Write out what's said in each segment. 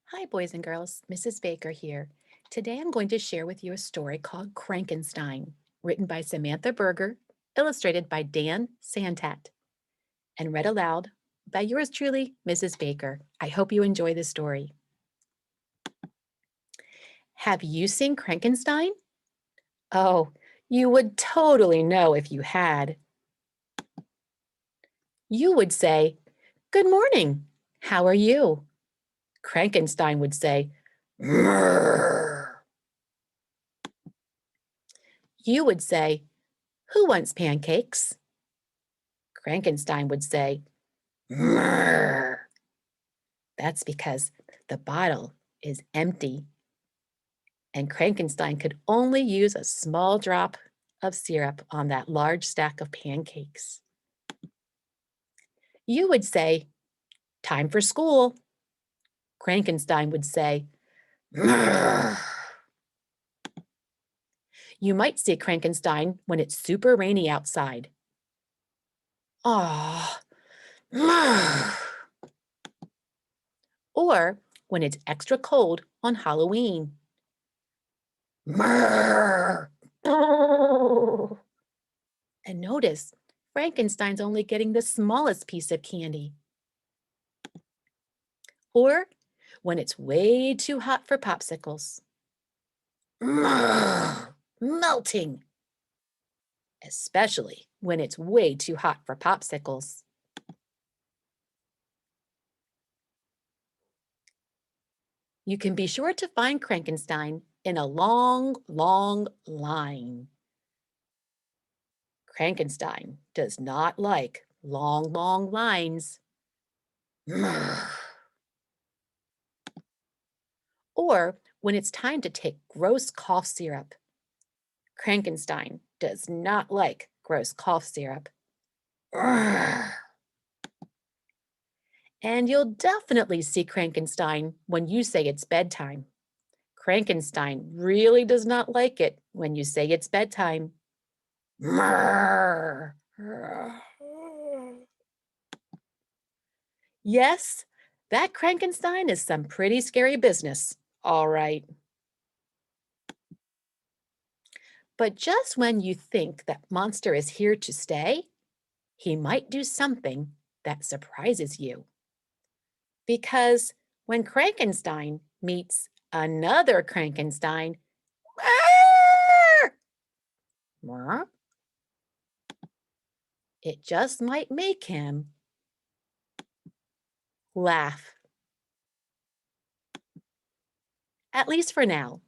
Hi, boys and girls. Mrs. Baker here. Today I'm going to share with you a story called Crankenstein, written by Samantha Berger, illustrated by Dan Santat, and read aloud by yours truly, Mrs. Baker. I hope you enjoy the story. Have you seen Crankenstein? Oh, you would totally know if you had. You would say, "Good morning. How are you?" Crankenstein would say, "Mrrr." You would say, "Who wants pancakes?" Crankenstein would say, "Mrrr." That's because the bottle is empty and Crankenstein could only use a small drop of syrup on that large stack of pancakes. You would say, "Time for school." Crankenstein would say, "Mrrr." You might see Crankenstein when it's super rainy outside. "Aw, mrrr." Or when it's extra cold on Halloween. Mrrr. And notice, Frankenstein's only getting the smallest piece of candy. Or when it's way too hot for popsicles. Melting, especially when it's way too hot for popsicles. You can be sure to find Crankenstein in a long, long line. Crankenstein does not like long, long lines. Or when it's time to take gross cough syrup. Crankenstein does not like gross cough syrup. And you'll definitely see Crankenstein when you say it's bedtime. Crankenstein really does not like it when you say it's bedtime. Yes, that Crankenstein is some pretty scary business. All right. But just when you think that monster is here to stay, he might do something that surprises you. Because when Crankenstein meets another Crankenstein, it just might make him laugh, at least for now.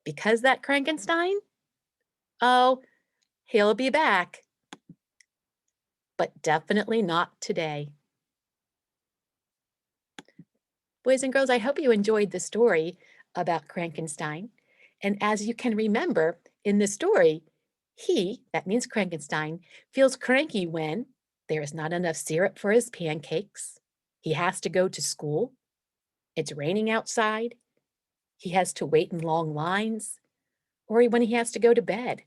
Because that Crankenstein, oh, he'll be back, but definitely not today. Boys and girls, I hope you enjoyed the story about Crankenstein. And as you can remember in the story, he, that means Crankenstein, feels cranky when there is not enough syrup for his pancakes. He has to go to school. It's raining outside. He has to wait in long lines, or when he has to go to bed.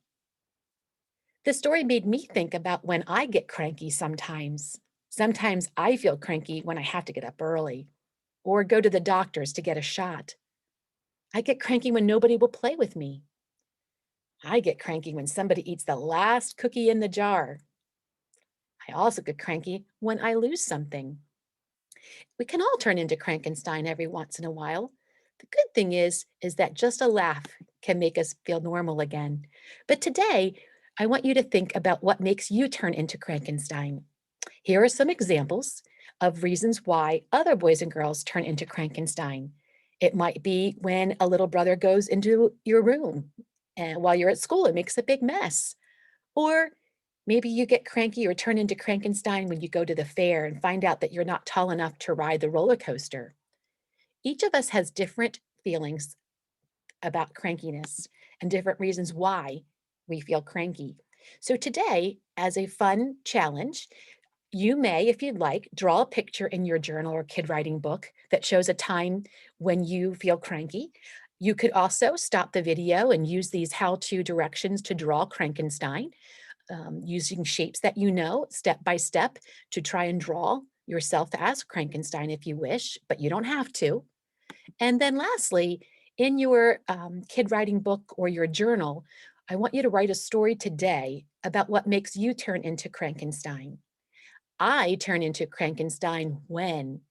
The story made me think about when I get cranky sometimes. Sometimes I feel cranky when I have to get up early or go to the doctor's to get a shot. I get cranky when nobody will play with me. I get cranky when somebody eats the last cookie in the jar. I also get cranky when I lose something. We can all turn into Crankenstein every once in a while. The good thing is that just a laugh can make us feel normal again. But today, I want you to think about what makes you turn into Crankenstein. Here are some examples of reasons why other boys and girls turn into Crankenstein. It might be when a little brother goes into your room and while you're at school, it makes a big mess. Or maybe you get cranky or turn into Crankenstein when you go to the fair and find out that you're not tall enough to ride the roller coaster. Each of us has different feelings about crankiness and different reasons why we feel cranky. So today, as a fun challenge, you may, if you'd like, draw a picture in your journal or kid writing book that shows a time when you feel cranky. You could also stop the video and use these how-to directions to draw Crankenstein, using shapes that you know step by step to try and draw yourself as Crankenstein if you wish, but you don't have to. And then lastly, in your kid writing book or your journal, I want you to write a story today about what makes you turn into Crankenstein. I turn into Crankenstein when.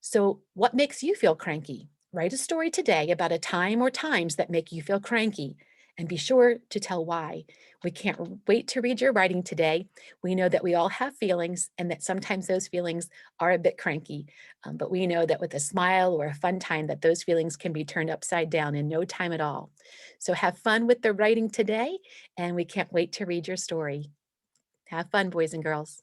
So, what makes you feel cranky? Write a story today about a time or times that make you feel cranky and be sure to tell why. We can't wait to read your writing today. We know that we all have feelings and that sometimes those feelings are a bit cranky, but we know that with a smile or a fun time that those feelings can be turned upside down in no time at all. So have fun with the writing today and we can't wait to read your story. Have fun, boys and girls.